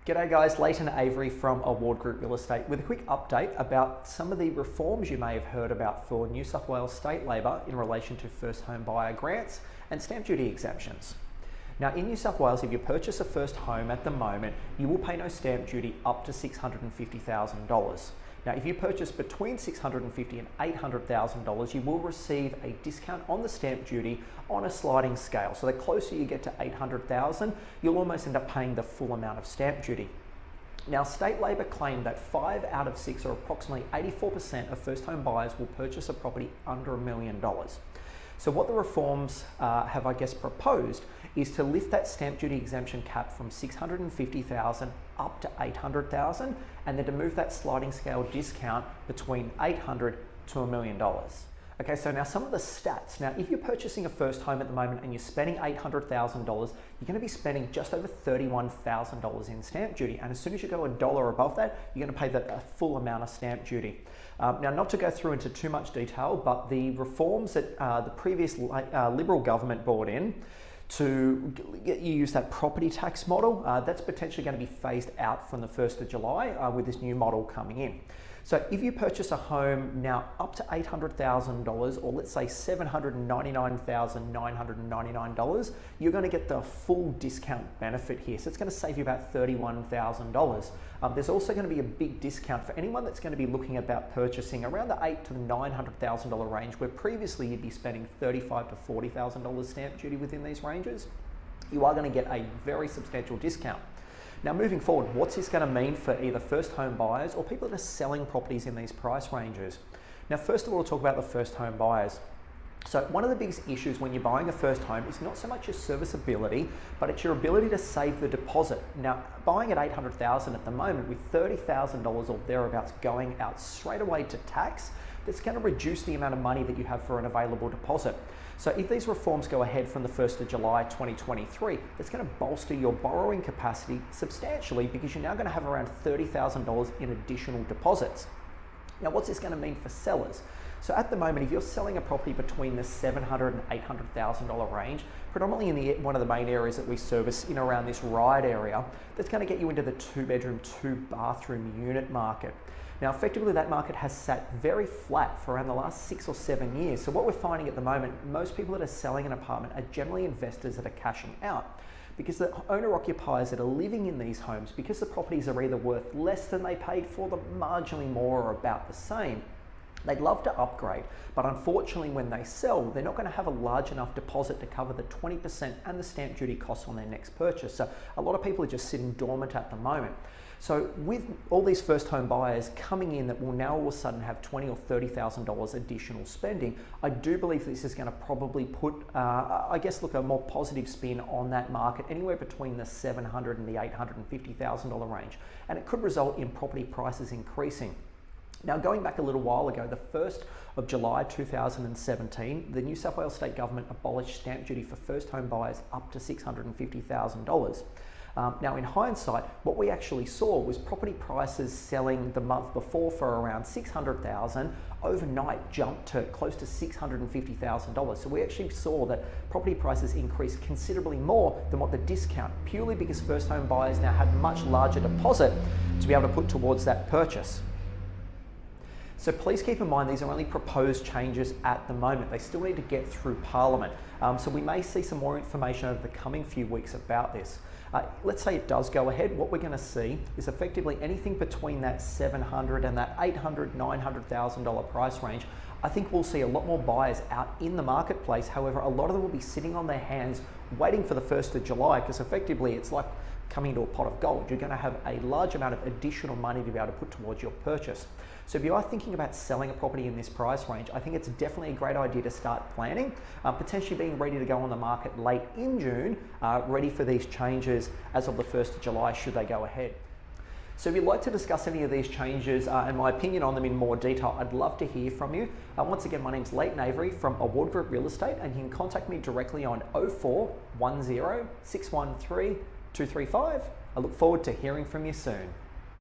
G'day guys, Leighton Avery from Award Group Real Estate with a quick update about some of the reforms you may have heard about for New South Wales State Labor in relation to first home buyer grants and stamp duty exemptions. Now in New South Wales, if you purchase a first home at the moment, you will pay no stamp duty up to $650,000. Now if you purchase between $650,000 and $800,000, you will receive a discount on the stamp duty on a sliding scale. So the closer you get to $800,000, you'll almost end up paying the full amount of stamp duty. Now, State Labor claimed that 5 out of 6, or approximately 84% of first home buyers will purchase a property under $1 million. So what the reforms have, proposed is to lift that stamp duty exemption cap from $650,000 up to $800,000, and then to move that sliding scale discount between $800,000 to $1 million. Okay, so now some of the stats. Now, if you're purchasing a first home at the moment and you're spending $800,000, you're going to be spending just over $31,000 in stamp duty. And as soon as you go $1 above that, you're going to pay the full amount of stamp duty. Now, not to go through into too much detail, but the reforms that the previous Liberal government brought in to get you use that property tax model, that's potentially going to be phased out from the 1st of July with this new model coming in. So if you purchase a home now up to $800,000, or let's say $799,999, you're going to get the full discount benefit here. So it's going to save you about $31,000. There's also going to be a big discount for anyone that's going to be looking about purchasing around the $800,000 to $900,000 range, where previously you'd be spending $35,000 to $40,000 stamp duty within these ranges. You are going to get a very substantial discount. Now moving forward, what's this going to mean for either first home buyers or people that are selling properties in these price ranges? Now first of all, we'll talk about the first home buyers. So one of the biggest issues when you're buying a first home is not so much your serviceability, but it's your ability to save the deposit. Now buying at $800,000 at the moment with $30,000 or thereabouts going out straight away to tax, that's going to reduce the amount of money that you have for an available deposit. So if these reforms go ahead from the 1st of July 2023, that's going to bolster your borrowing capacity substantially, because you're now going to have around $30,000 in additional deposits. Now what's this going to mean for sellers? So at the moment, if you're selling a property between the $700,000 and $800,000 range, predominantly in one of the main areas that we service in around this Ryde area, that's going to get you into the 2-bedroom, 2-bathroom unit market. Now, effectively, that market has sat very flat for around the last 6 or 7 years. So what we're finding at the moment, most people that are selling an apartment are generally investors that are cashing out, because the owner-occupiers that are living in these homes, because the properties are either worth less than they paid for them, marginally more, or about the same, they'd love to upgrade, but unfortunately when they sell, they're not going to have a large enough deposit to cover the 20% and the stamp duty costs on their next purchase. So a lot of people are just sitting dormant at the moment. So with all these first home buyers coming in that will now all of a sudden have $20,000 or $30,000 additional spending, I do believe this is going to probably put, a more positive spin on that market, anywhere between the $700,000 and the $850,000 range. And it could result in property prices increasing. Now, going back a little while ago, the 1st of July 2017, the New South Wales State Government abolished stamp duty for first home buyers up to $650,000. Now, in hindsight, what we actually saw was property prices selling the month before for around $600,000, overnight jumped to close to $650,000. So we actually saw that property prices increased considerably more than what the discount, purely because first home buyers now had much larger deposit to be able to put towards that purchase. So please keep in mind, these are only proposed changes at the moment. They still need to get through Parliament. So we may see some more information over the coming few weeks about this. Let's say it does go ahead. What we're going to see is effectively anything between that $700,000 and that $800,000, $900,000 price range. I think we'll see a lot more buyers out in the marketplace. However, a lot of them will be sitting on their hands waiting for the 1st of July, because effectively it's like coming into a pot of gold. You're going to have a large amount of additional money to be able to put towards your purchase. So if you are thinking about selling a property in this price range, I think it's definitely a great idea to start planning, potentially being ready to go on the market late in June, ready for these changes as of the 1st of July, should they go ahead. So if you'd like to discuss any of these changes and my opinion on them in more detail, I'd love to hear from you. Once again, my name's Leighton Avery from Award Group Real Estate, and you can contact me directly on 0410 613 235. I look forward to hearing from you soon.